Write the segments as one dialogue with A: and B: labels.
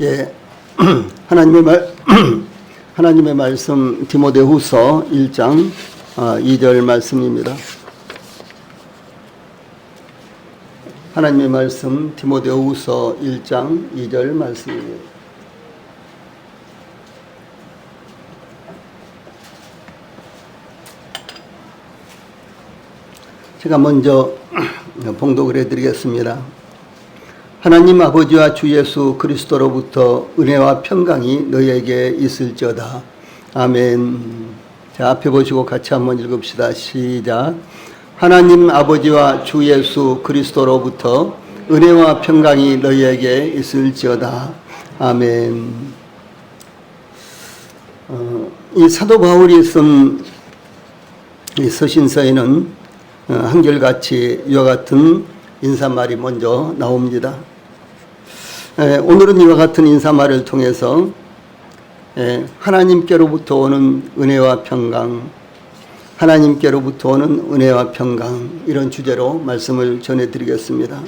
A: 예, 하나님의 말씀 디모데후서 1장 2절 말씀입니다. 하나님의 말씀 디모데후서 1장 2절 말씀입니다. 제가 먼저 봉독을 해드리겠습니다. 하나님 아버지와 주 예수 그리스도로부터 은혜와 평강이 너희에게 있을지어다. 아멘. 자, 앞에 보시고 같이 한번 읽읍시다. 시작. 하나님 아버지와 주 예수 그리스도로부터 은혜와 평강이 너희에게 있을지어다. 아멘. 이 사도 바울이 쓴 이 서신서에는 한결같이 이와 같은 인사말이 먼저 나옵니다. 오늘은 이와 같은 인사말을 통해서 하나님께로부터 오는 은혜와 평강, 하나님께로부터 오는 은혜와 평강, 이런 주제로 말씀을 전해드리겠습니다.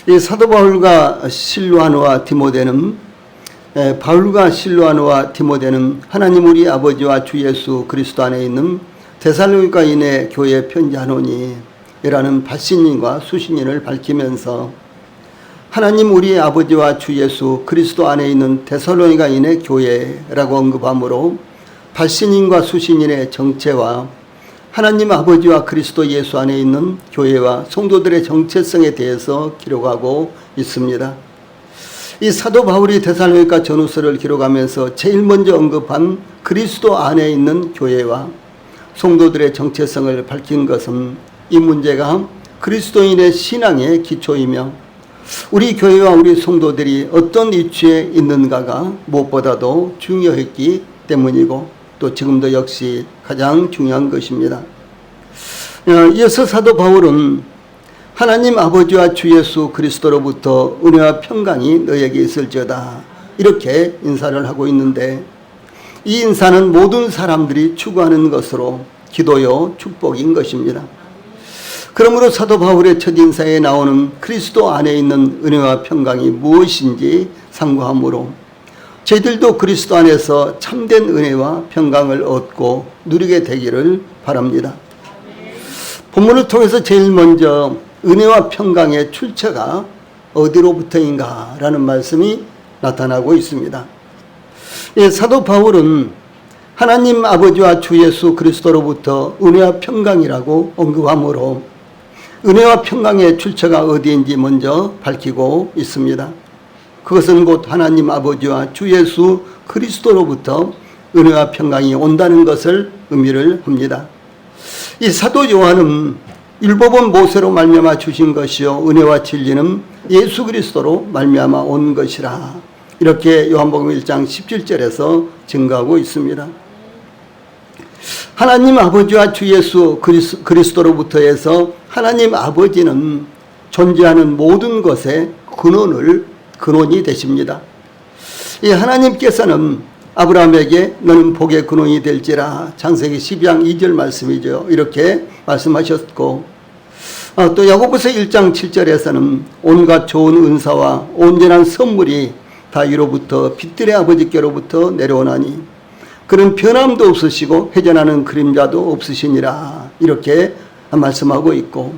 A: 이 사도 바울과 실로아노와 디모데는 바울과 실로아노와 디모데는 하나님 우리 아버지와 주 예수 그리스도 안에 있는 데살로니가인의 교회에 편지하노니 이라는 받신인과 수신인을 밝히면서 하나님 우리 아버지와 주 예수 그리스도 안에 있는 데살로니가인의 교회라고 언급하므로 받신인과 수신인의 정체와 하나님 아버지와 그리스도 예수 안에 있는 교회와 성도들의 정체성에 대해서 기록하고 있습니다. 이 사도 바울이 데살로니가 전후서를 기록하면서 제일 먼저 언급한 그리스도 안에 있는 교회와 성도들의 정체성을 밝힌 것은 이 문제가 그리스도인의 신앙의 기초이며 우리 교회와 우리 성도들이 어떤 위치에 있는가가 무엇보다도 중요했기 때문이고 또 지금도 역시 가장 중요한 것입니다. 이어서 사도 바울은 하나님 아버지와 주 예수 그리스도로부터 은혜와 평강이 너에게 있을지어다 이렇게 인사를 하고 있는데 이 인사는 모든 사람들이 추구하는 것으로 기도요 축복인 것입니다. 그러므로 사도 바울의 첫 인사에 나오는 그리스도 안에 있는 은혜와 평강이 무엇인지 상고하므로 저희들도 그리스도 안에서 참된 은혜와 평강을 얻고 누리게 되기를 바랍니다. 본문을 통해서 제일 먼저 은혜와 평강의 출처가 어디로부터인가 라는 말씀이 나타나고 있습니다. 사도 바울은 하나님 아버지와 주 예수 그리스도로부터 은혜와 평강이라고 언급하므로 은혜와 평강의 출처가 어디인지 먼저 밝히고 있습니다. 그것은 곧 하나님 아버지와 주 예수 그리스도로부터 은혜와 평강이 온다는 것을 의미를 합니다. 이 사도 요한은 율법은 모세로 말미암아 주신 것이요 은혜와 진리는 예수 그리스도로 말미암아 온 것이라 이렇게 요한복음 1장 17절에서 증거하고 있습니다. 하나님 아버지와 주 예수 그리스도로부터 해서 하나님 아버지는 존재하는 모든 것의 근원이 되십니다. 이 하나님께서는 아브라함에게 너는 복의 근원이 될지라 창세기 12장 2절 말씀이죠. 이렇게 말씀하셨고 또 야고보서 1장 7절에서는 온갖 좋은 은사와 온전한 선물이 다 이로부터 빛들의 아버지께로부터 내려오나니 그는 변함도 없으시고 회전하는 그림자도 없으시니라 이렇게 말씀하고 있고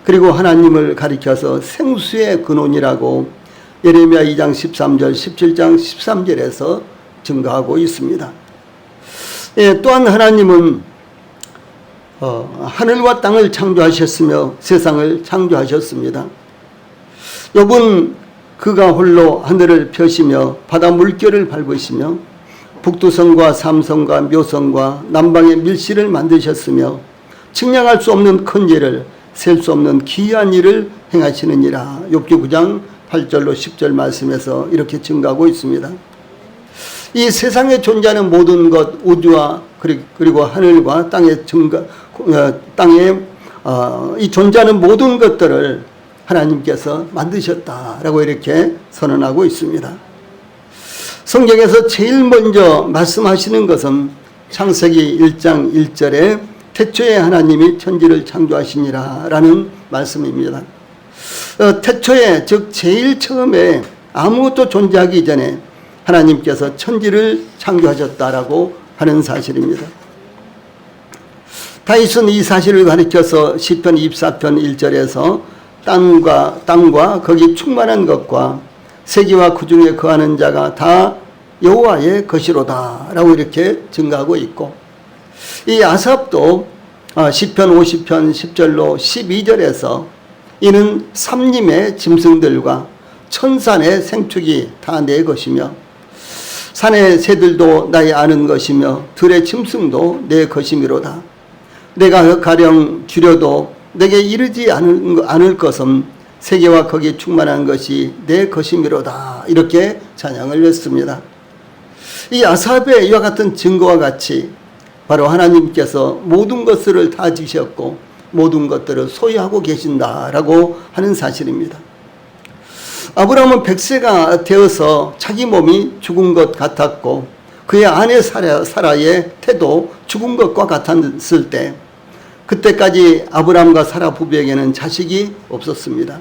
A: 그리고 하나님을 가리켜서 생수의 근원이라고 예레미야 2장 13절 17장 13절에서 증거하고 있습니다. 또한 하나님은 하늘과 땅을 창조하셨으며 세상을 창조하셨습니다. 욥은 그가 홀로 하늘을 펴시며 바다 물결을 밟으시며 북두성과 삼성과 묘성과 남방의 밀실을 만드셨으며 측량할 수 없는 큰 일을 셀 수 없는 기이한 일을 행하시느니라. 욥기 9장 8절로 10절 말씀에서 이렇게 증거하고 있습니다. 이 세상에 존재하는 모든 것 우주와 그리고 하늘과 땅에 이 존재하는 모든 것들을 하나님께서 만드셨다라고 이렇게 선언하고 있습니다. 성경에서 제일 먼저 말씀하시는 것은 창세기 1장 1절에 태초에 하나님이 천지를 창조하시니라 라는 말씀입니다. 태초에 즉 제일 처음에 아무것도 존재하기 이전에 하나님께서 천지를 창조하셨다라고 하는 사실입니다. 다윗은 이 사실을 가리켜서 시편 24편 1절에서 땅과 거기 충만한 것과 세계와 그 중에 거하는 자가 다 여호와의 것이로다 라고 이렇게 증가하고 있고, 이 아삽도 시편 50편 10절로 12절에서 이는 삼림의 짐승들과 천산의 생축이 다 내 것이며 산의 새들도 나의 아는 것이며 들의 짐승도 내 것이미로다. 내가 가령 줄여도 내게 이르지 않을 것은 세계와 거기에 충만한 것이 내 것이미로다. 이렇게 찬양을 했습니다. 이 아삽의 이와 같은 증거와 같이 바로 하나님께서 모든 것을 다 지셨고 모든 것들을 소유하고 계신다라고 하는 사실입니다. 아브라함은 100세가 되어서 자기 몸이 죽은 것 같았고 그의 아내 사라의 태도 죽은 것과 같았을 때, 그때까지 아브라함과 사라 부부에게는 자식이 없었습니다.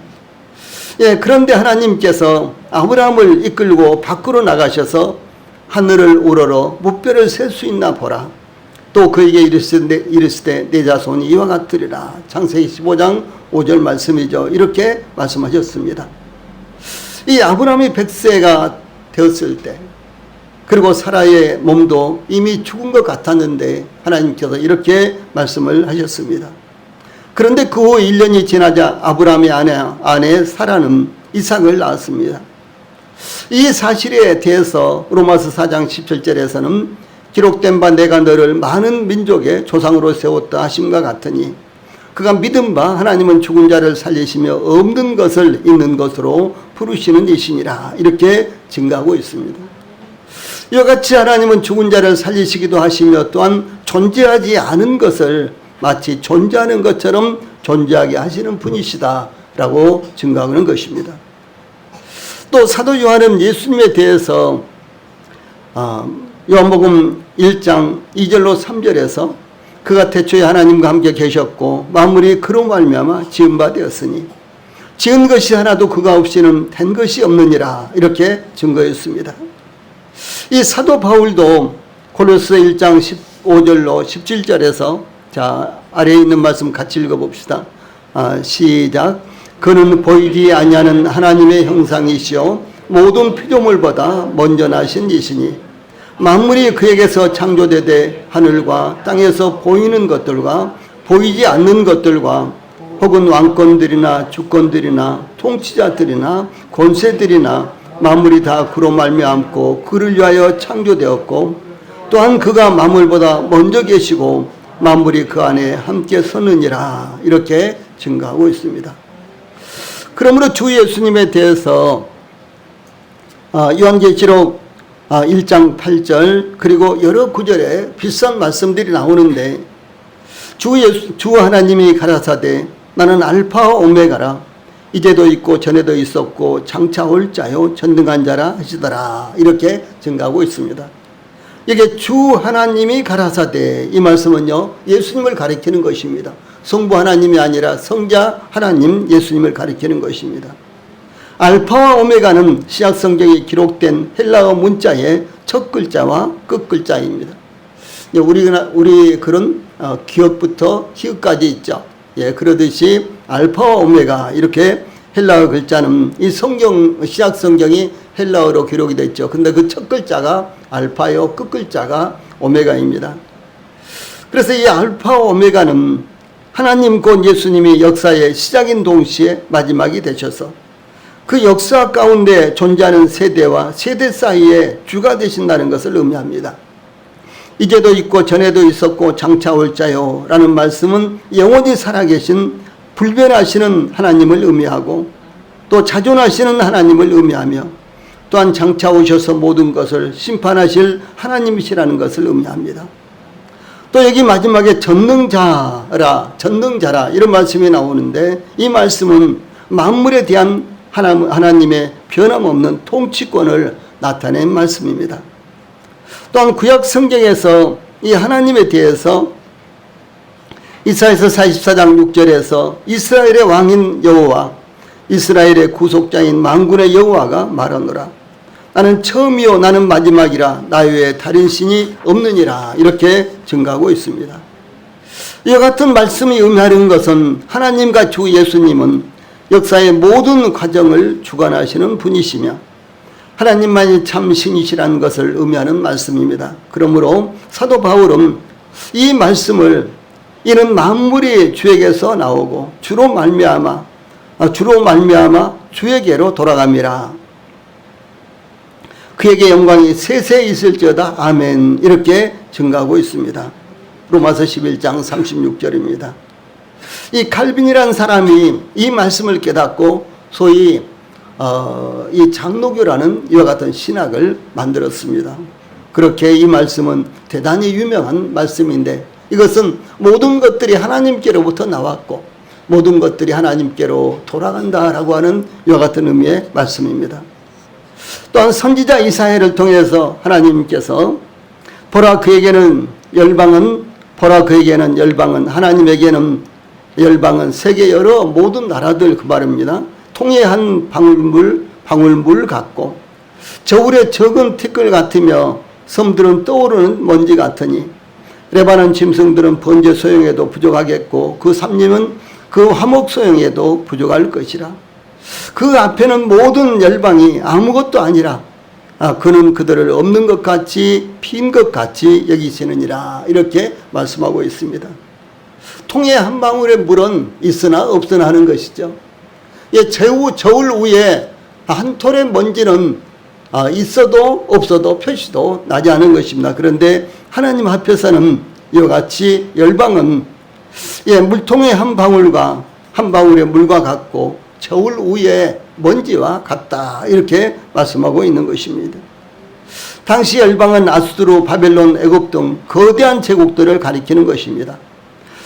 A: 그런데 하나님께서 아브라함을 이끌고 밖으로 나가셔서 하늘을 우러러 무뼈를 셀 수 있나 보라. 또 그에게 이르시되 내 자손이 이와 같으리라. 창세기 15장 5절 말씀이죠. 이렇게 말씀하셨습니다. 이 아브라함이 100세가 되었을 때, 그리고 사라의 몸도 이미 죽은 것 같았는데 하나님께서 이렇게 말씀을 하셨습니다. 그런데 그 후 1년이 지나자 아브라함의 아내 사라는 이삭을 낳았습니다. 이 사실에 대해서 로마서 4장 17절에서는 기록된 바 내가 너를 많은 민족의 조상으로 세웠다 하심과 같으니 그가 믿은 바 하나님은 죽은 자를 살리시며 없는 것을 있는 것으로 부르시는 이시니라. 이렇게 증가하고 있습니다. 이와 같이 하나님은 죽은 자를 살리시기도 하시며 또한 존재하지 않은 것을 마치 존재하는 것처럼 존재하게 하시는 분이시다라고 증가하는 것입니다. 또 사도 요한은 예수님에 대해서 요한복음 1장 2절로 3절에서 그가 태초에 하나님과 함께 계셨고 만물이 그로 말미암아 지은 바 되었으니 지은 것이 하나도 그가 없이는 된 것이 없느니라. 이렇게 증거했습니다. 이 사도 바울도 고린도서 1장 15절로 17절에서 자 아래에 있는 말씀 같이 읽어봅시다. 시작. 그는 보이지 아니하는 하나님의 형상이시요 모든 피조물보다 먼저 나신 이시니 만물이 그에게서 창조되되 하늘과 땅에서 보이는 것들과 보이지 않는 것들과 혹은 왕권들이나 주권들이나 통치자들이나 권세들이나 만물이 다 그로 말미암고 그를 위하여 창조되었고 또한 그가 만물보다 먼저 계시고 만물이 그 안에 함께 서느니라. 이렇게 증가하고 있습니다. 그러므로 주 예수님에 대해서 요한계시록 1장 8절 그리고 여러 구절에 비슷한 말씀들이 나오는데 주 하나님이 가라사대 나는 알파와 오메가라 이제도 있고 전에도 있었고 장차 올 자요 전능한 자라 하시더라. 이렇게 증가하고 있습니다. 이게 주 하나님이 가라사대, 이 말씀은요 예수님을 가리키는 것입니다. 성부 하나님이 아니라 성자 하나님 예수님을 가리키는 것입니다. 알파와 오메가는 신약 성경에 기록된 헬라어 문자의 첫 글자와 끝 글자입니다. 우리 그런 기업부터 히읗까지 있죠. 그러듯이 알파와 오메가 이렇게 헬라어 글자는 이 신약 성경이 헬라어로 기록이 됐죠. 근데 그 첫 글자가 알파요, 끝 글자가 오메가입니다. 그래서 이 알파와 오메가는 하나님 곧 예수님이 역사의 시작인 동시에 마지막이 되셔서 그 역사 가운데 존재하는 세대와 세대 사이에 주가 되신다는 것을 의미합니다. 이제도 있고 전에도 있었고 장차 올 자요 라는 말씀은 영원히 살아계신 불변하시는 하나님을 의미하고 또 자존하시는 하나님을 의미하며 또한 장차 오셔서 모든 것을 심판하실 하나님이시라는 것을 의미합니다. 또 여기 마지막에 전능자라 이런 말씀이 나오는데 이 말씀은 만물에 대한 하나님의 변함없는 통치권을 나타낸 말씀입니다. 또한 구약 성경에서 이 하나님에 대해서 이사야서 44장 6절에서 이스라엘의 왕인 여호와 이스라엘의 구속자인 만군의 여호와가 말하노라. 나는 처음이요 나는 마지막이라 나 외에 다른 신이 없느니라. 이렇게 증가하고 있습니다. 이와 같은 말씀이 의미하는 것은 하나님과 주 예수님은 역사의 모든 과정을 주관하시는 분이시며 하나님만이 참 신이시라는 것을 의미하는 말씀입니다. 그러므로 사도 바울은 이 말씀을 이는 만물이 주에게서 나오고 주로 말미암아 주에게로 돌아갑니다. 그에게 영광이 세세 있을지어다. 아멘. 이렇게 증가하고 있습니다. 로마서 11장 36절입니다. 이 칼빈이라는 사람이 이 말씀을 깨닫고 소위 이 장로교라는 이와 같은 신학을 만들었습니다. 그렇게 이 말씀은 대단히 유명한 말씀인데 이것은 모든 것들이 하나님께로부터 나왔고 모든 것들이 하나님께로 돌아간다라고 하는 이와 같은 의미의 말씀입니다. 또한 선지자 이사야를 통해서 하나님께서 보라 그에게는 열방은 하나님에게는 열방은 세계 여러 모든 나라들 그 말입니다. 통에 한 방울물 같고 저울의 적은 티끌 같으며 섬들은 떠오르는 먼지 같으니 레바논 짐승들은 번제 소용에도 부족하겠고 그 삼림은 그 화목 소용에도 부족할 것이라. 그 앞에는 모든 열방이 아무것도 아니라 그는 그들을 없는 것 같이 빈 것 같이 여기시느니라. 이렇게 말씀하고 있습니다. 통에 한 방울의 물은 있으나 없으나 하는 것이죠. 저울 위에 한 톨의 먼지는 있어도 없어도 표시도 나지 않은 것입니다. 그런데 하나님 앞에서는 이와 같이 열방은 물통의 한 방울의 물과 같고 저울 위에 먼지와 같다. 이렇게 말씀하고 있는 것입니다. 당시 열방은 아수르, 바벨론, 애굽 등 거대한 제국들을 가리키는 것입니다.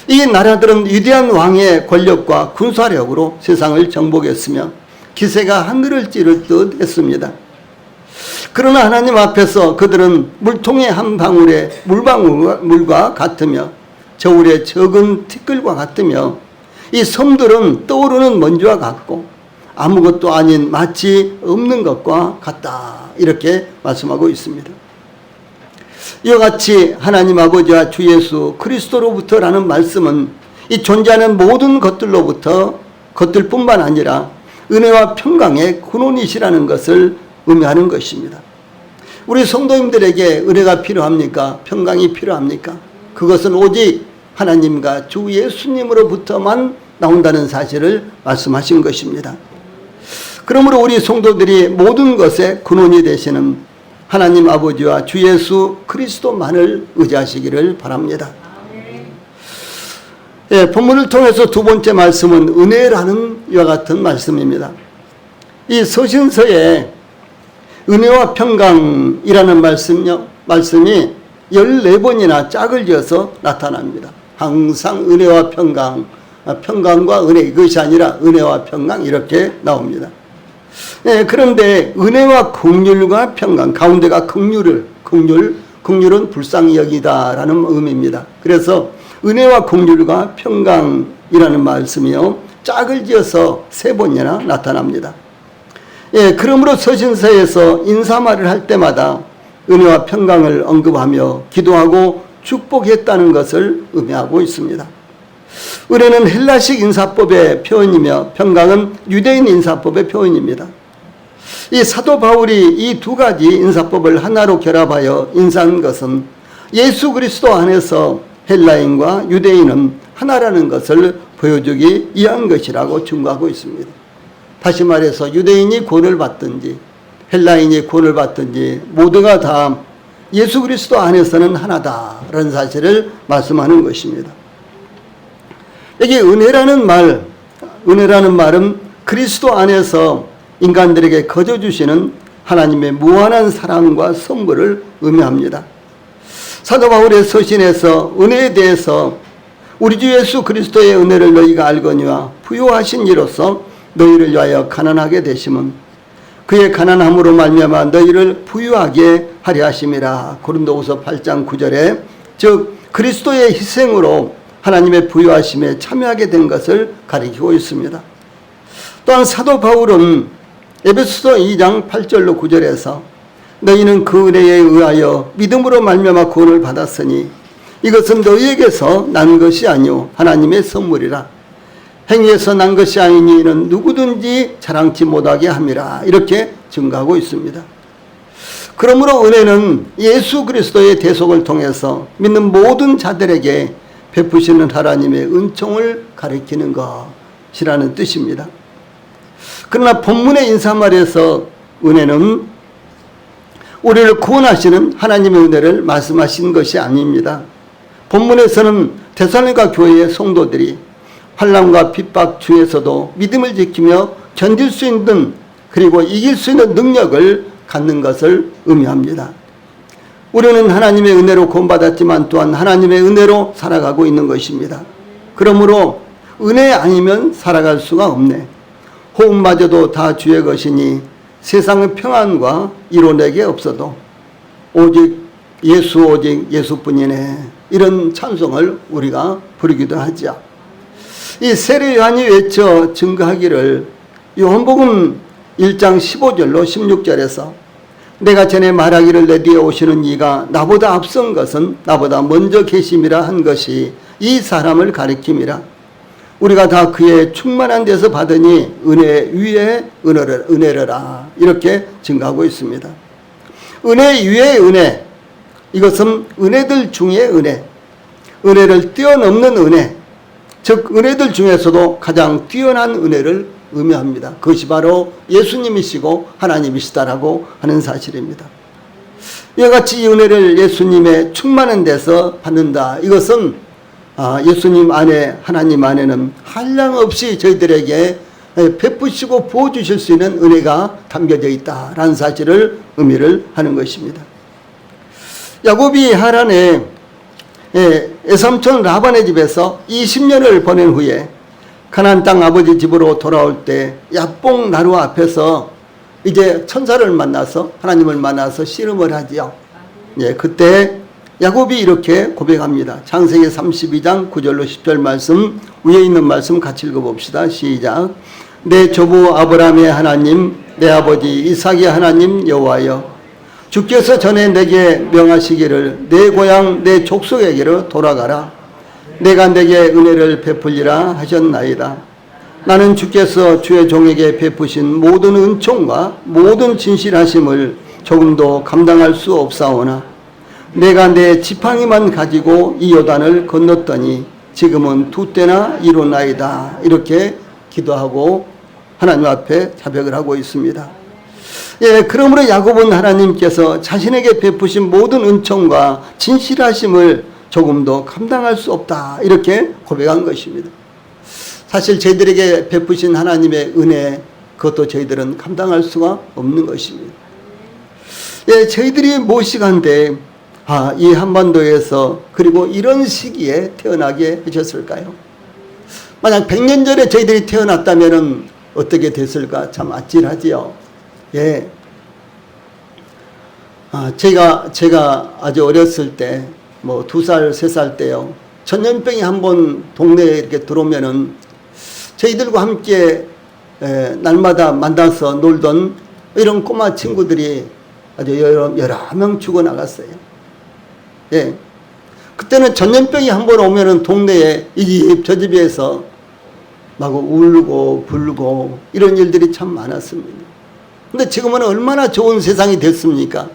A: 이 나라들은 위대한 왕의 권력과 군사력으로 세상을 정복했으며 기세가 하늘을 찌를 듯 했습니다. 그러나 하나님 앞에서 그들은 물통의 한 방울의 물과 같으며 저울의 적은 티끌과 같으며 이 섬들은 떠오르는 먼지와 같고 아무것도 아닌 마치 없는 것과 같다. 이렇게 말씀하고 있습니다. 이와 같이 하나님 아버지와 주 예수 그리스도로부터라는 말씀은 이 존재하는 모든 것들뿐만 아니라 은혜와 평강의 근원이시라는 것을 의미하는 것입니다. 우리 성도님들에게 은혜가 필요합니까? 평강이 필요합니까? 그것은 오직 하나님과 주 예수님으로부터만 나온다는 사실을 말씀하신 것입니다. 그러므로 우리 성도들이 모든 것의 근원이 되시는 하나님 아버지와 주 예수 그리스도만을 의지하시기를 바랍니다. 본문을 통해서 두 번째 말씀은 은혜라는 이와 같은 말씀입니다. 이 서신서에 은혜와 평강이라는 말씀이 14번이나 짝을 지어서 나타납니다. 항상 은혜와 평강과 은혜, 이것이 아니라 은혜와 평강 이렇게 나옵니다. 그런데 은혜와 긍휼과 평강, 가운데가 긍휼은 불쌍히 여기다라는 의미입니다. 그래서 은혜와 긍휼과 평강이라는 말씀이요 짝을 지어서 3번이나 나타납니다. 그러므로 서신서에서 인사말을 할 때마다 은혜와 평강을 언급하며 기도하고 축복했다는 것을 의미하고 있습니다. 은혜는 헬라식 인사법의 표현이며 평강은 유대인 인사법의 표현입니다. 이 사도 바울이 이 두 가지 인사법을 하나로 결합하여 인사한 것은 예수 그리스도 안에서 헬라인과 유대인은 하나라는 것을 보여주기 위한 것이라고 증거하고 있습니다. 다시 말해서 유대인이 구원을 받든지 헬라인이 구원을 받든지 모두가 다 예수 그리스도 안에서는 하나다라는 사실을 말씀하는 것입니다. 여기 은혜라는 말은 그리스도 안에서 인간들에게 거저 주시는 하나님의 무한한 사랑과 선물을 의미합니다. 사도 바울의 서신에서 은혜에 대해서 우리 주 예수 그리스도의 은혜를 너희가 알거니와 부요하신 이로써 너희를 위하여 가난하게 되심은 그의 가난함으로 말미암아 너희를 부유하게 하려 하심이라. 고린도후서 8장 9절에 즉 그리스도의 희생으로 하나님의 부유하심에 참여하게 된 것을 가리키고 있습니다. 또한 사도 바울은 에베소서 2장 8절로 9절에서 너희는 그 은혜에 의하여 믿음으로 말미암아 구원을 받았으니 이것은 너희에게서 난 것이 아니요 하나님의 선물이라. 행위에서 난 것이 아니니 이는 누구든지 자랑치 못하게 함이라. 이렇게 증거하고 있습니다. 그러므로 은혜는 예수 그리스도의 대속을 통해서 믿는 모든 자들에게 베푸시는 하나님의 은총을 가리키는 것이라는 뜻입니다. 그러나 본문의 인사말에서 은혜는 우리를 구원하시는 하나님의 은혜를 말씀하신 것이 아닙니다. 본문에서는 데살로니가 교회의 성도들이 환난과 핍박 중에서도 믿음을 지키며 견딜 수 있는 그리고 이길 수 있는 능력을 갖는 것을 의미합니다. 우리는 하나님의 은혜로 구원받았지만 또한 하나님의 은혜로 살아가고 있는 것입니다. 그러므로 은혜 아니면 살아갈 수가 없네. 호흡마저도 다 주의 것이니 세상의 평안과 이론에게 없어도 오직 예수뿐이네. 이런 찬송을 우리가 부르기도 하죠. 이 세례 요한이 외쳐 증거하기를 요한복음 1장 15절로 16절에서 내가 전에 말하기를 내 뒤에 오시는 이가 나보다 앞선 것은 나보다 먼저 계심이라 한 것이 이 사람을 가리킴이라. 우리가 다 그의 충만한 데서 받으니 은혜 위에 은혜라. 이렇게 증가하고 있습니다. 은혜 위에 은혜. 이것은 은혜들 중에 은혜. 은혜를 뛰어넘는 은혜. 즉 은혜들 중에서도 가장 뛰어난 은혜를 의미합니다. 그것이 바로 예수님이시고 하나님이시다라고 하는 사실입니다. 이와 같이 이 은혜를 예수님의 충만한 데서 받는다. 이것은 예수님 안에 하나님 안에는 한량없이 저희들에게 베푸시고 부어주실 수 있는 은혜가 담겨져 있다라는 사실을 의미를 하는 것입니다. 야곱이 하란에 애삼촌 라반의 집에서 20년을 보낸 후에 가나안 땅 아버지 집으로 돌아올 때 야뽕 나루 앞에서 이제 천사를 만나서 하나님을 만나서 씨름을 하지요. 그때 야곱이 이렇게 고백합니다. 창세기 32장 9절로 10절 말씀, 위에 있는 말씀 같이 읽어봅시다. 시작. 내 조부 아브라함의 하나님, 내 아버지 이삭의 하나님 여호와여, 주께서 전에 내게 명하시기를 내 고향 내 족속에게로 돌아가라. 내가 내게 은혜를 베풀리라 하셨나이다. 나는 주께서 주의 종에게 베푸신 모든 은총과 모든 진실하심을 조금도 감당할 수 없사오나 내가 내 지팡이만 가지고 이 요단을 건넜더니 지금은 두 때나 이루나이다. 이렇게 기도하고 하나님 앞에 자백을 하고 있습니다. 그러므로 야곱은 하나님께서 자신에게 베푸신 모든 은총과 진실하심을 조금도 감당할 수 없다. 이렇게 고백한 것입니다. 사실 저희들에게 베푸신 하나님의 은혜, 그것도 저희들은 감당할 수가 없는 것입니다. 저희들이 무엇이간데 이 한반도에서 그리고 이런 시기에 태어나게 하셨을까요? 만약 100년 전에 저희들이 태어났다면 어떻게 됐을까? 참 아찔하지요. 제가 아주 어렸을 때, 2살, 3살 때요. 전염병이 한번 동네에 이렇게 들어오면은 저희들과 함께 날마다 만나서 놀던 이런 꼬마 친구들이 아주 여러 명 죽어나갔어요. 그때는 전염병이 한번 오면은 동네에 이 집, 저 집에서 막 울고 불고 이런 일들이 참 많았습니다. 근데 지금은 얼마나 좋은 세상이 됐습니까?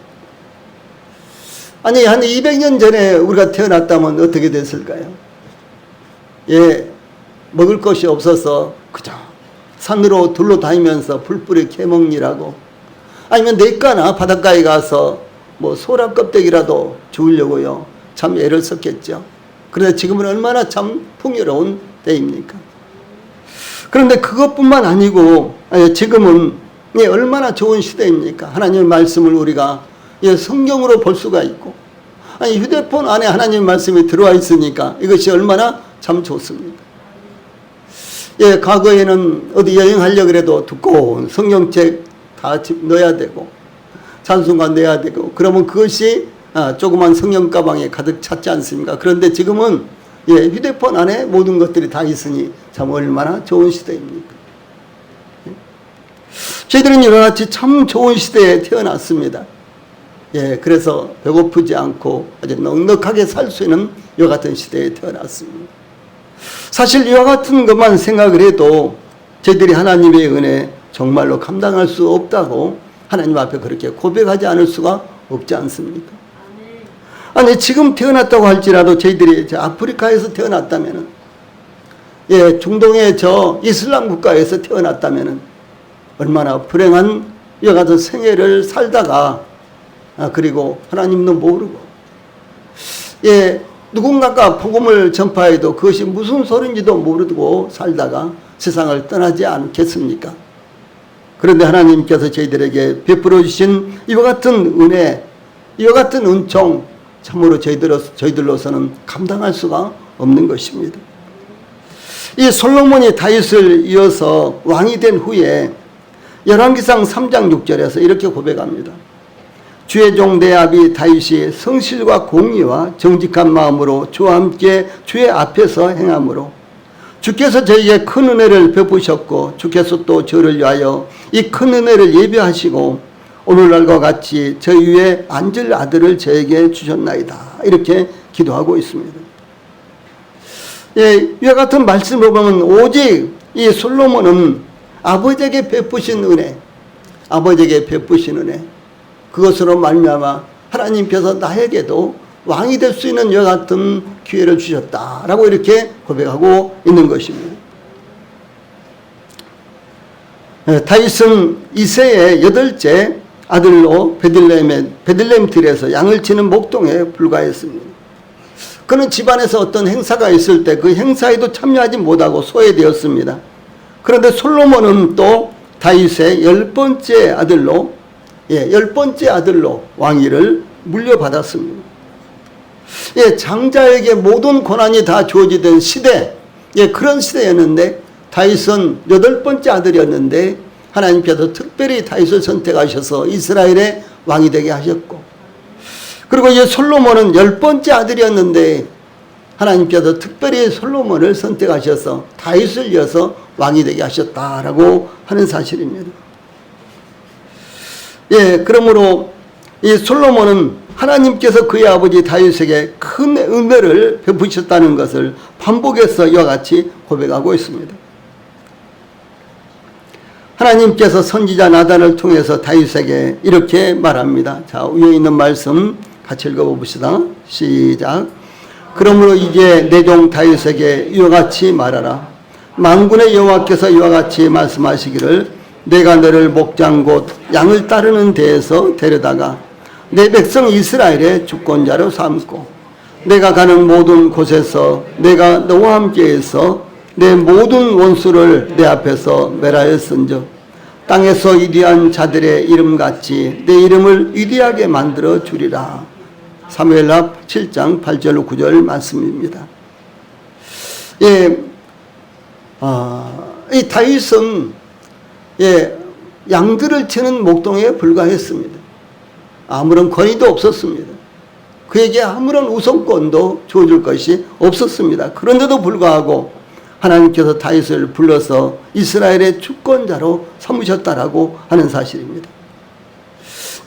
A: 아니, 한 200년 전에 우리가 태어났다면 어떻게 됐을까요? 먹을 것이 없어서 그저 산으로 둘러다니면서 풀뿌리 캐먹느라고, 아니면 냇가나 바닷가에 가서 소라 껍데기라도 주우려고요. 참 애를 썼겠죠. 그런데 지금은 얼마나 참 풍요로운 때입니까? 그런데 그것뿐만 아니고 지금은 얼마나 좋은 시대입니까? 하나님의 말씀을 우리가 성경으로 볼 수가 있고, 휴대폰 안에 하나님의 말씀이 들어와 있으니까 이것이 얼마나 참 좋습니까? 과거에는 어디 여행하려고 해도 두꺼운 성경책 다 넣어야 되고 찬송가 넣어야 되고, 그러면 그것이 조그만 성경 가방에 가득 찼지 않습니까? 그런데 지금은 휴대폰 안에 모든 것들이 다 있으니 참 얼마나 좋은 시대입니까? 저희들은 이와 같이 참 좋은 시대에 태어났습니다. 예, 그래서 배고프지 않고 아주 넉넉하게 살 수 있는 이와 같은 시대에 태어났습니다. 사실 이와 같은 것만 생각을 해도 저희들이 하나님의 은혜 정말로 감당할 수 없다고 하나님 앞에 그렇게 고백하지 않을 수가 없지 않습니까? 아니, 지금 태어났다고 할지라도 저희들이 아프리카에서 태어났다면은, 예, 중동의 저 이슬람 국가에서 태어났다면은 얼마나 불행한 이와 같은 생애를 살다가, 그리고 하나님도 모르고, 예, 누군가가 복음을 전파해도 그것이 무슨 소리인지도 모르고 살다가 세상을 떠나지 않겠습니까? 그런데 하나님께서 저희들에게 베풀어 주신 이와 같은 은혜, 이와 같은 은총, 참으로 저희들로서는 감당할 수가 없는 것입니다. 이 솔로몬이 다윗을 이어서 왕이 된 후에 열왕기상 3장 6절에서 이렇게 고백합니다. 주의 종 내 아비 다윗이 성실과 공의와 정직한 마음으로 주와 함께 주의 앞에서 행함으로 주께서 저에게 큰 은혜를 베푸셨고 주께서 또 저를 위하여 이 큰 은혜를 예비하시고 오늘날과 같이 저희 위에 앉을 아들을 저에게 주셨나이다. 이렇게 기도하고 있습니다. 예, 이와 같은 말씀을 보면 오직 이 솔로몬은 아버지에게 베푸신 은혜, 아버지에게 베푸신 은혜, 그것으로 말미암아 하나님께서 나에게도 왕이 될 수 있는 이와 같은 기회를 주셨다라고 이렇게 고백하고 있는 것입니다. 다윗은 이새의 8째 아들로 베들레헴 들에서 양을 치는 목동에 불과했습니다. 그는 집안에서 어떤 행사가 있을 때 그 행사에도 참여하지 못하고 소외되었습니다. 그런데 솔로몬은 또 다윗의 10번째 아들로, 예, 10번째 아들로 왕위를 물려받았습니다. 예, 장자에게 모든 권한이 다 주어지던 시대, 예, 그런 시대였는데 다윗은 8번째 아들이었는데 하나님께서 특별히 다윗을 선택하셔서 이스라엘의 왕이 되게 하셨고, 그리고 이 솔로몬은 10번째 아들이었는데 하나님께서 특별히 솔로몬을 선택하셔서 다윗을 이어서 왕이 되게 하셨다라고 하는 사실입니다. 예, 그러므로 이 솔로몬은 하나님께서 그의 아버지 다윗에게 큰 은혜를 베푸셨다는 것을 반복해서 이와 같이 고백하고 있습니다. 하나님께서 선지자 나단을 통해서 다윗에게 이렇게 말합니다. 자, 위에 있는 말씀 같이 읽어봅시다. 시작. 그러므로 이제 내 종 다윗에게 이와 같이 말하라. 만군의 여호와께서 이와 같이 말씀하시기를 내가 너를 목장 곧 양을 따르는 데에서 데려다가 내 백성 이스라엘의 주권자로 삼고 내가 가는 모든 곳에서 내가 너와 함께해서 내 모든 원수를 내 앞에서 멸하였은즉 땅에서 위대한 자들의 이름같이 내 이름을 위대하게 만들어 주리라. 사무엘하 7장 8절 9절 말씀입니다. 예, 이 다윗은, 예, 양들을 치는 목동에 불과했습니다. 아무런 권위도 없었습니다. 그에게 아무런 우선권도 주어줄 것이 없었습니다. 그런데도 불구하고 하나님께서 다윗을 불러서 이스라엘의 주권자로 삼으셨다라고 하는 사실입니다.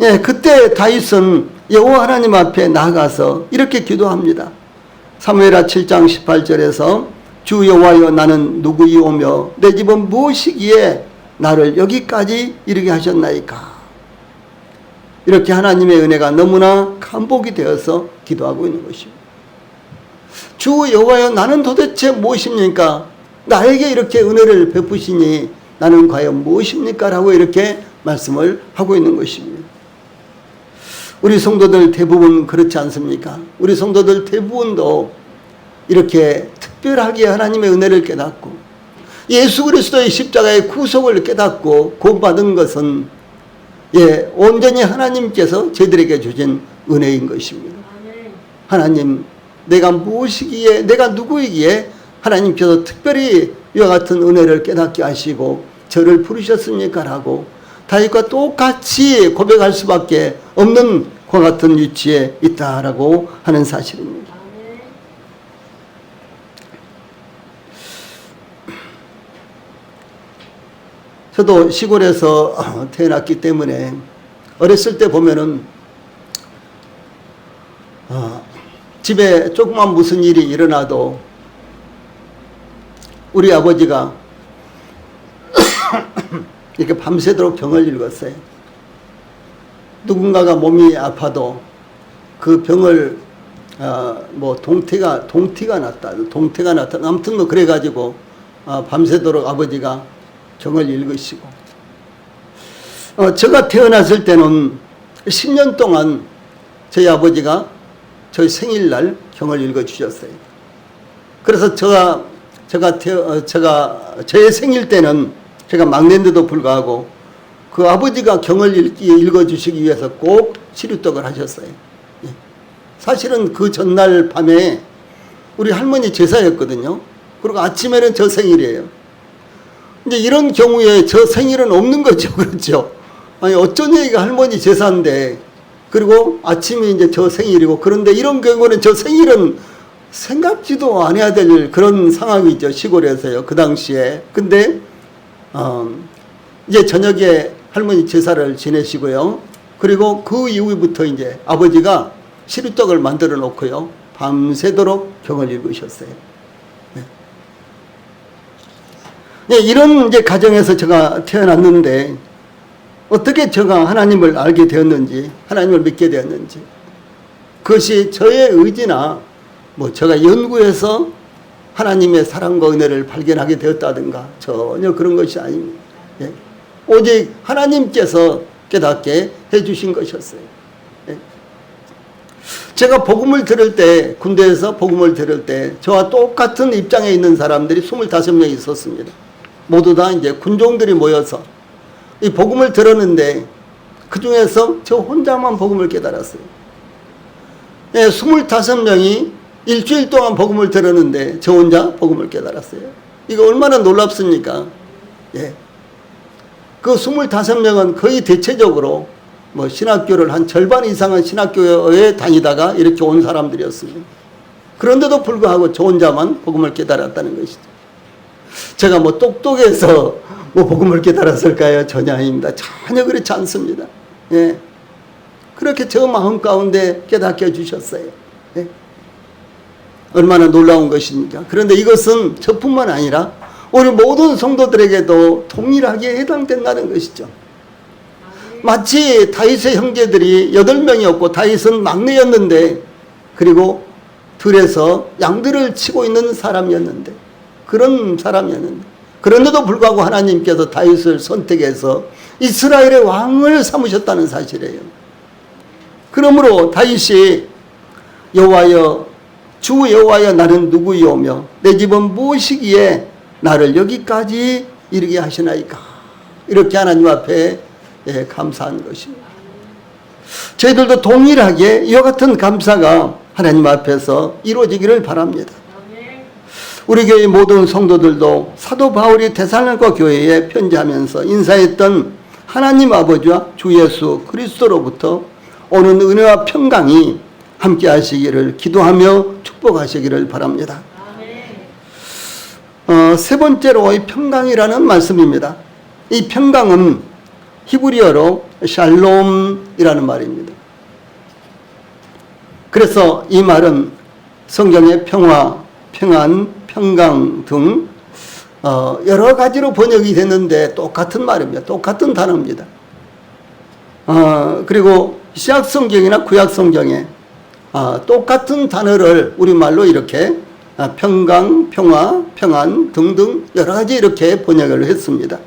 A: 예, 그때 다윗은 여호와 하나님 앞에 나아가서 이렇게 기도합니다. 사무엘하 7장 18절에서 주 여호와여 나는 누구이오며 내 집은 무엇이기에 나를 여기까지 이르게 하셨나이까. 이렇게 하나님의 은혜가 너무나 감복이 되어서 기도하고 있는 것입니다. 주 여호와여 나는 도대체 무엇입니까? 나에게 이렇게 은혜를 베푸시니 나는 과연 무엇입니까? 라고 이렇게 말씀을 하고 있는 것입니다. 우리 성도들 대부분 그렇지 않습니까? 우리 성도들 대부분도 이렇게 특별하게 하나님의 은혜를 깨닫고 예수 그리스도의 십자가의 구속을 깨닫고 구원받은 것은, 예, 온전히 하나님께서 저희들에게 주신 은혜인 것입니다. 하나님, 내가 무엇이기에, 내가 누구이기에 하나님께서 특별히 이와 같은 은혜를 깨닫게 하시고 저를 부르셨습니까? 라고 다윗과 똑같이 고백할 수밖에 없는 그와 같은 위치에 있다라고 하는 사실입니다. 저도 시골에서 태어났기 때문에 어렸을 때 보면은 집에 조그만 무슨 일이 일어나도 우리 아버지가 이렇게 밤새도록 병을 읽었어요. 누군가가 몸이 아파도 그 병을 뭐 동태가 났다 아무튼 뭐 그래가지고 밤새도록 아버지가 병을 읽으시고 제가 태어났을 때는 10년 동안 저희 아버지가 저희 생일날 경을 읽어주셨어요. 그래서 저의 생일 때는 제가 막내인데도 불구하고 그 아버지가 경을 읽어주시기 위해서 꼭 시루떡을 하셨어요. 사실은 그 전날 밤에 우리 할머니 제사였거든요. 그리고 아침에는 저 생일이에요. 이제 이런 경우에 저 생일은 없는 거죠. 그렇죠? 아니, 어쩐 얘기가 할머니 제사인데, 그리고 아침에 이제 저 생일이고, 그런데 이런 경우는 저 생일은 생각지도 안 해야 될 그런 상황이죠. 시골에서요. 그 당시에. 근데, 이제 저녁에 할머니 제사를 지내시고요. 그리고 그 이후부터 이제 아버지가 시루떡을 만들어 놓고요. 밤새도록 경을 읽으셨어요. 네, 이런 이제 가정에서 제가 태어났는데, 어떻게 제가 하나님을 알게 되었는지, 하나님을 믿게 되었는지, 그것이 저의 의지나 뭐 제가 연구해서 하나님의 사랑과 은혜를 발견하게 되었다든가 전혀 그런 것이 아닙니다. 예. 오직 하나님께서 깨닫게 해주신 것이었어요. 예. 제가 복음을 들을 때, 군대에서 복음을 들을 때 저와 똑같은 입장에 있는 사람들이 25명 있었습니다. 모두 다 이제 군종들이 모여서 이 복음을 들었는데 그 중에서 저 혼자만 복음을 깨달았어요. 예, 25명이 일주일 동안 복음을 들었는데 저 혼자 복음을 깨달았어요. 이거 얼마나 놀랍습니까? 예. 그 25명은 거의 대체적으로 뭐 신학교를 한 절반 이상은 신학교에 다니다가 이렇게 온 사람들이었습니다. 그런데도 불구하고 저 혼자만 복음을 깨달았다는 것이죠. 제가 뭐 똑똑해서 뭐 복음을 깨달았을까요? 전혀 아닙니다. 전혀 그렇지 않습니다. 예. 그렇게 저 마음 가운데 깨닫게 해주셨어요. 예. 얼마나 놀라운 것입니까? 그런데 이것은 저뿐만 아니라 우리 모든 성도들에게도 동일하게 해당된다는 것이죠. 마치 다윗의 형제들이 8명이었고 다윗은 막내였는데, 그리고 들에서 양들을 치고 있는 사람이었는데, 그런 사람이었는데, 그런데도 불구하고 하나님께서 다윗을 선택해서 이스라엘의 왕을 삼으셨다는 사실이에요. 그러므로 다윗이 여호와여, 주 여호와여, 나는 누구이오며 내 집은 무엇이기에 나를 여기까지 이르게 하시나이까. 이렇게 하나님 앞에 감사한 것입니다. 저희들도 동일하게 이와 같은 감사가 하나님 앞에서 이루어지기를 바랍니다. 우리 교회 모든 성도들도 사도 바울이 데살로니가 교회에 편지하면서 인사했던 하나님 아버지와 주 예수 그리스도로부터 오는 은혜와 평강이 함께 하시기를 기도하며 축복하시기를 바랍니다. 세 번째로 이 평강이라는 말씀입니다. 이 평강은 히브리어로 샬롬이라는 말입니다. 그래서 이 말은 성경의 평화, 평안, 평강 등 여러 가지로 번역이 됐는데 똑같은 말입니다. 똑같은 단어입니다. 그리고 신약성경이나 구약성경에 똑같은 단어를 우리말로 이렇게 평강, 평화, 평안 등등 여러 가지 이렇게 번역을 했습니다.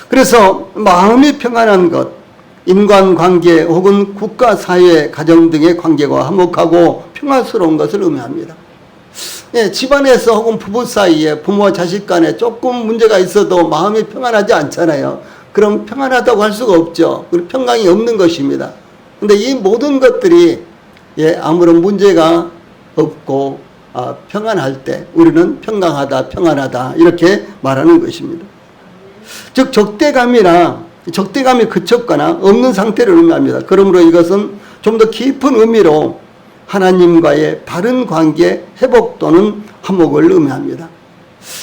A: 그래서 마음이 평안한 것, 인간관계 혹은 국가, 사회, 가정 등의 관계가 화목하고 평화스러운 것을 의미합니다. 예, 집안에서 혹은 부부 사이에 부모와 자식 간에 조금 문제가 있어도 마음이 평안하지 않잖아요. 그럼 평안하다고 할 수가 없죠. 평강이 없는 것입니다. 그런데 이 모든 것들이 아무런 문제가 없고 평안할 때 우리는 평강하다, 평안하다 이렇게 말하는 것입니다. 즉 적대감이 그쳤거나 없는 상태를 의미합니다. 그러므로 이것은 좀 더 깊은 의미로 하나님과의 바른 관계 회복 또는 화목을 의미합니다.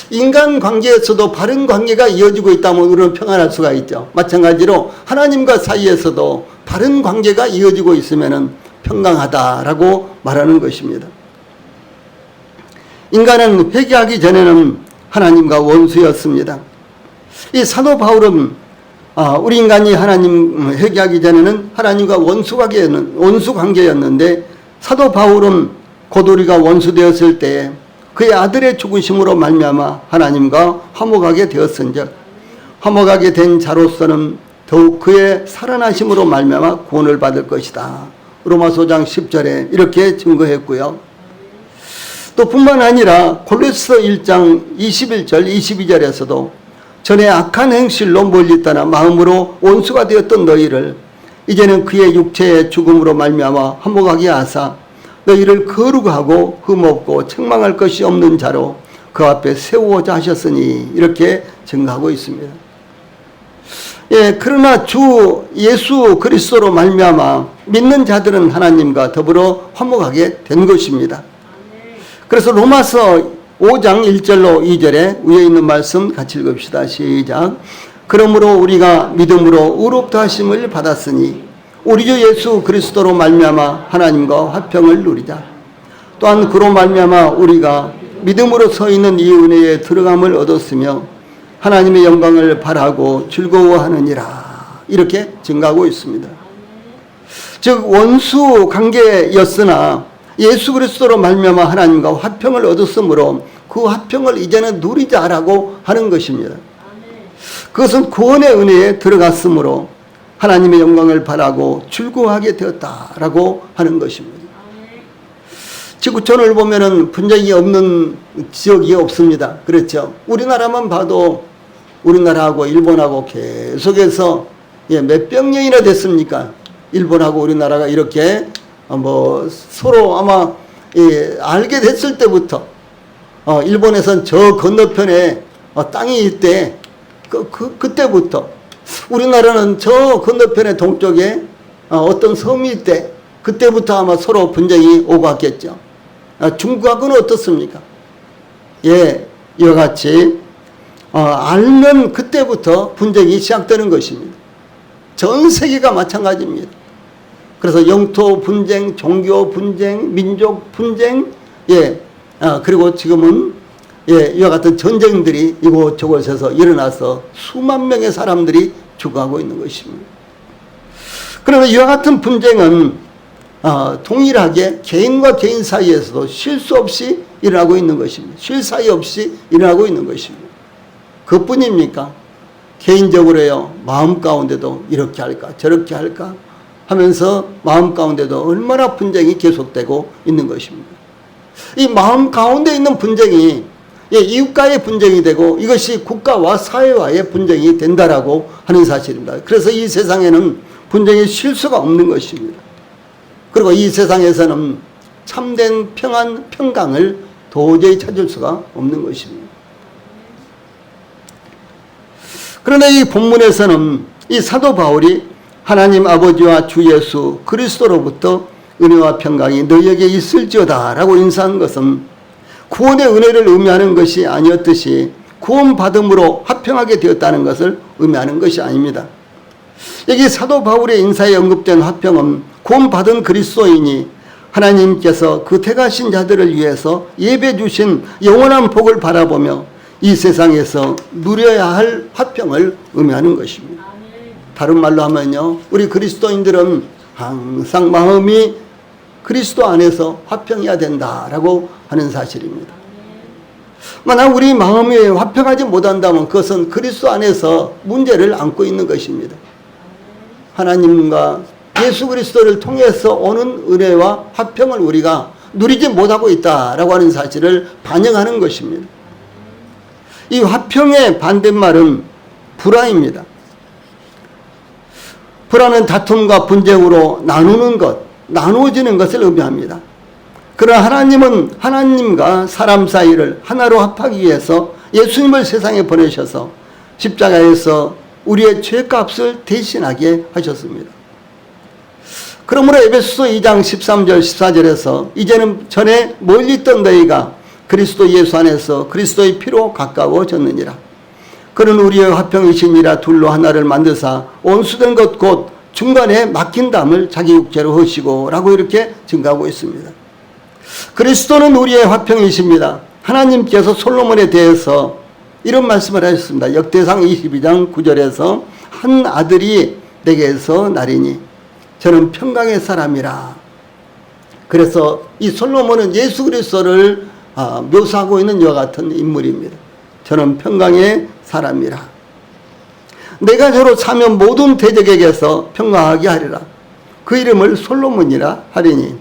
A: 인간 관계에서도 바른 관계가 이어지고 있다면 우리는 평안할 수가 있죠. 마찬가지로 하나님과 사이에서도 바른 관계가 이어지고 있으면 평강하다라고 말하는 것입니다. 인간은 회개하기 전에는 하나님과 원수였습니다. 이 사도 바울은 우리 인간이 하나님 회개하기 전에는 하나님과 원수 관계였는데, 사도 바울은 곧 우리가 원수 되었을 때 그의 아들의 죽으심으로 말미암아 하나님과 화목하게 되었은즉 화목하게 된 자로서는 더욱 그의 살아나심으로 말미암아 구원을 받을 것이다. 로마서 5장 10절에 이렇게 증거했고요. 또 뿐만 아니라 골로새서 1장 21절 22절에서도 전에 악한 행실로 멀리 떠나 마음으로 원수가 되었던 너희를 이제는 그의 육체의 죽음으로 말미암아 화목하게 하사 너희를 거룩하고 흠없고 책망할 것이 없는 자로 그 앞에 세우고자 하셨으니, 이렇게 증거하고 있습니다. 예, 그러나 주 예수 그리스도로 말미암아 믿는 자들은 하나님과 더불어 화목하게 된 것입니다. 그래서 로마서 5장 1절로 2절에 위에 있는 말씀 같이 읽읍시다. 시작. 그러므로 우리가 믿음으로 의롭다 하심을 받았으니 우리 주 예수 그리스도로 말미암아 하나님과 화평을 누리자. 또한 그로 말미암아 우리가 믿음으로 서 있는 이 은혜에 들어감을 얻었으며 하나님의 영광을 바라고 즐거워하느니라. 이렇게 증가하고 있습니다. 즉 원수 관계였으나 예수 그리스도로 말미암아 하나님과 화평을 얻었으므로 그 화평을 이제는 누리자라고 하는 것입니다. 그것은 구원의 은혜에 들어갔으므로 하나님의 영광을 바라고 즐거워하게 되었다라고 하는 것입니다. 지구촌을 보면은 분쟁이 없는 지역이 없습니다. 그렇죠? 우리나라만 봐도 우리나라하고 일본하고 계속해서 몇백 년이나 됐습니까? 일본하고 우리나라가 이렇게 서로 아마 알게 됐을 때부터 일본에선 저 건너편에 땅이 있대. 그때부터 우리나라는 저 건너편에 동쪽에 어떤 섬이 있대. 그때부터 아마 서로 분쟁이 오고 갔겠죠. 중국하고는 어떻습니까? 예, 이와 같이 알면 그때부터 분쟁이 시작되는 것입니다. 전 세계가 마찬가지입니다. 그래서 영토 분쟁, 종교 분쟁, 민족 분쟁, 그리고 지금은 이와 같은 전쟁들이 이곳저곳에서 일어나서 수만 명의 사람들이 죽어가고 있는 것입니다. 그러나 이와 같은 분쟁은 동일하게 개인과 개인 사이에서도 쉴 수 없이 일어나고 있는 것입니다. 쉴 사이 없이 일어나고 있는 것입니다. 그뿐입니까? 개인적으로요, 마음 가운데도 이렇게 할까 저렇게 할까 하면서 마음 가운데도 얼마나 분쟁이 계속되고 있는 것입니다. 이 마음 가운데 있는 분쟁이 이웃과의 분쟁이 되고 이것이 국가와 사회와의 분쟁이 된다라고 하는 사실입니다. 그래서 이 세상에는 분쟁이 쉴 수가 없는 것입니다. 그리고 이 세상에서는 참된 평안, 평강을 도저히 찾을 수가 없는 것입니다. 그러나 이 본문에서는 이 사도 바울이 하나님 아버지와 주 예수 그리스도로부터 은혜와 평강이 너희에게 있을지어다 라고 인사한 것은 구원의 은혜를 의미하는 것이 아니었듯이 구원받음으로 화평하게 되었다는 것을 의미하는 것이 아닙니다. 여기 사도 바울의 인사에 언급된 화평은 구원받은 그리스도인이 하나님께서 그 택하신 자들을 위해서 예배 주신 영원한 복을 바라보며 이 세상에서 누려야 할 화평을 의미하는 것입니다. 다른 말로 하면요, 우리 그리스도인들은 항상 마음이 그리스도 안에서 화평해야 된다라고 하는 사실입니다. 만약 우리 마음이 화평하지 못한다면 그것은 그리스도 안에서 문제를 안고 있는 것입니다. 하나님과 예수 그리스도를 통해서 오는 은혜와 화평을 우리가 누리지 못하고 있다라고 하는 사실을 반영하는 것입니다. 이 화평의 반대말은 불화입니다. 불화는 다툼과 분쟁으로 나누는 것, 나누어지는 것을 의미합니다. 그러나 하나님은 하나님과 사람 사이를 하나로 합하기 위해서 예수님을 세상에 보내셔서 십자가에서 우리의 죄값을 대신하게 하셨습니다. 그러므로 에베소서 2장 13절 14절에서 이제는 전에 멀리 있던 너희가 그리스도 예수 안에서 그리스도의 피로 가까워졌느니라. 그는 우리의 화평이시니라. 둘로 하나를 만드사 온수된 것 곧 중간에 막힌 담을 자기 육체로 하시고 라고 이렇게 증가하고 있습니다. 그리스도는 우리의 화평이십니다. 하나님께서 솔로몬에 대해서 이런 말씀을 하셨습니다. 역대상 22장 9절에서 한 아들이 내게서 나리니 저는 평강의 사람이라. 그래서 이 솔로몬은 예수 그리스도를 묘사하고 있는 이와 같은 인물입니다. 저는 평강의 사람이라. 내가 저로 사면 모든 대적에게서 평강하게 하리라. 그 이름을 솔로몬이라 하리니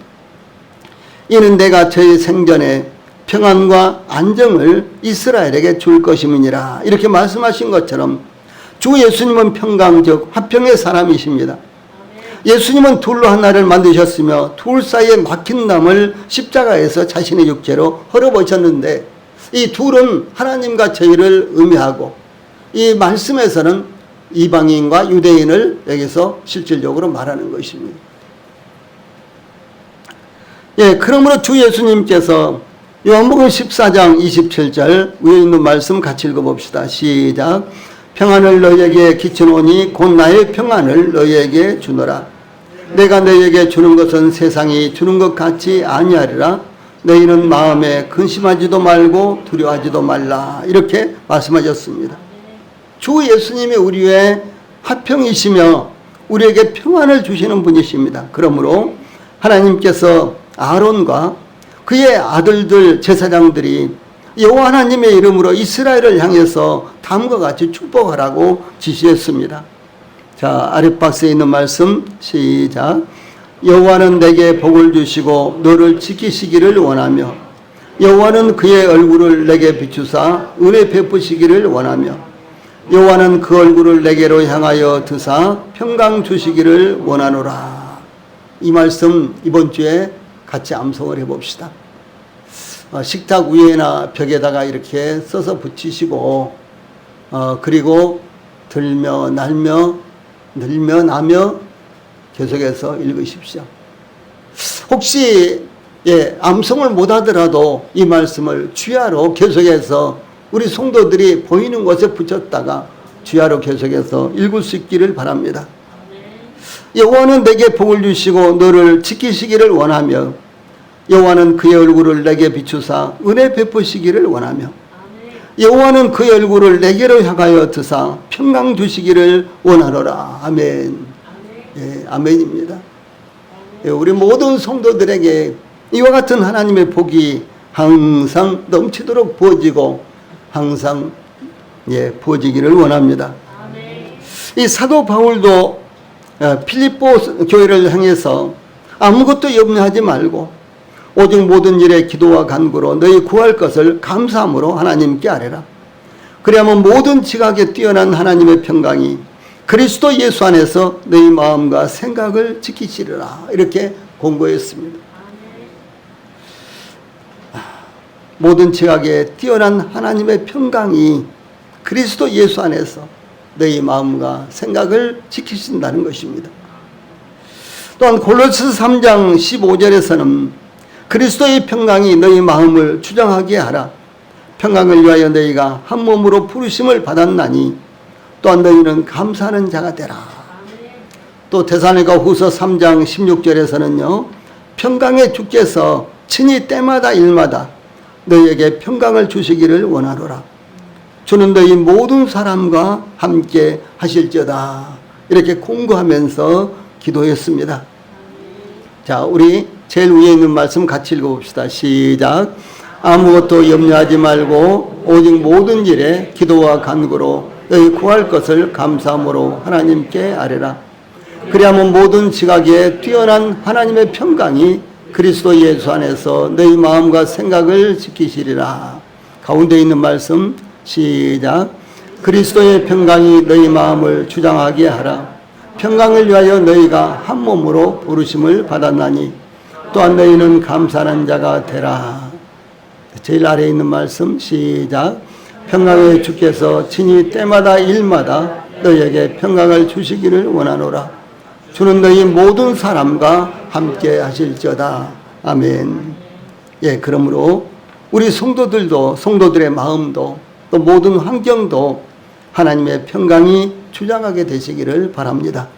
A: 이는 내가 저의 생전에 평안과 안정을 이스라엘에게 줄 것임이니라. 이렇게 말씀하신 것처럼 주 예수님은 평강 즉 화평의 사람이십니다. 예수님은 둘로 하나를 만드셨으며 둘 사이에 막힌 담을 십자가에서 자신의 육체로 헐어버셨는데 이 둘은 하나님과 저희를 의미하고 이 말씀에서는 이방인과 유대인을 여기서 실질적으로 말하는 것입니다. 예, 그러므로 주 예수님께서 요한복음 14장 27절 위에 있는 말씀 같이 읽어봅시다. 시작. 평안을 너희에게 끼치노니 곧 나의 평안을 너희에게 주노라. 내가 너희에게 주는 것은 세상이 주는 것 같이 아니하리라. 너희는 마음에 근심하지도 말고 두려워하지도 말라. 이렇게 말씀하셨습니다. 주 예수님이 우리의 화평이시며 우리에게 평안을 주시는 분이십니다. 그러므로 하나님께서 아론과 그의 아들들 제사장들이 여호와 하나님의 이름으로 이스라엘을 향해서 다음과 같이 축복하라고 지시했습니다. 자, 아랫박스에 있는 말씀 시작. 여호와는 내게 복을 주시고 너를 지키시기를 원하며 여호와는 그의 얼굴을 내게 비추사 은혜 베푸시기를 원하며 여호와는 그 얼굴을 내게로 향하여 드사 평강 주시기를 원하노라. 이 말씀 이번 주에 같이 암송을 해봅시다. 식탁 위에나 벽에다가 이렇게 써서 붙이시고 그리고 들며 날며 늘며 나며 계속해서 읽으십시오. 혹시 암송을 못하더라도 이 말씀을 주야로 계속해서 우리 성도들이 보이는 곳에 붙였다가 주야로 계속해서 읽을 수 있기를 바랍니다. 여호와는 내게 복을 주시고 너를 지키시기를 원하며 여호와는 그의 얼굴을 내게 비추사 은혜 베푸시기를 원하며 여호와는 그의 얼굴을 내게로 향하여 드사 평강 주시기를 원하노라. 아멘. 예, 아멘입니다. 예, 우리 모든 성도들에게 이와 같은 하나님의 복이 항상 넘치도록 부어지고 항상 부어지기를 원합니다. 이 사도 바울도 필립보 교회를 향해서 아무것도 염려하지 말고 오직 모든 일에 기도와 간구로 너희 구할 것을 감사함으로 하나님께 아뢰라. 그리하면 모든 지각에 뛰어난 하나님의 평강이 그리스도 예수 안에서 너희 마음과 생각을 지키시리라. 이렇게 공고했습니다. 모든 지각에 뛰어난 하나님의 평강이 그리스도 예수 안에서 너희 마음과 생각을 지키신다는 것입니다. 또한 골로새 3장 15절에서는 그리스도의 평강이 너희 마음을 주장하게 하라. 평강을 위하여 너희가 한 몸으로 부르심을 받았나니 또한 너희는 감사하는 자가 되라. 또 데살로니가 후서 3장 16절에서는요. 평강의 주께서 친히 때마다 일마다 너희에게 평강을 주시기를 원하노라. 주는 너희 모든 사람과 함께 하실지어다. 이렇게 공고하면서 기도했습니다. 자, 우리 제일 위에 있는 말씀 같이 읽어봅시다. 시작. 아무것도 염려하지 말고 오직 모든 일에 기도와 간구로 너희 구할 것을 감사함으로 하나님께 아뢰라. 그리하면 모든 지각에 뛰어난 하나님의 평강이 그리스도 예수 안에서 너희 마음과 생각을 지키시리라. 가운데 있는 말씀 시작. 그리스도의 평강이 너희 마음을 주장하게 하라. 평강을 위하여 너희가 한 몸으로 부르심을 받았나니 또한 너희는 감사하는 자가 되라. 제일 아래에 있는 말씀 시작. 평강의 주께서 친히 때마다 일마다 너희에게 평강을 주시기를 원하노라. 주는 너희 모든 사람과 함께 하실지어다. 아멘. 예, 그러므로 우리 성도들도, 성도들의 마음도, 또 모든 환경도 하나님의 평강이 주장하게 되시기를 바랍니다.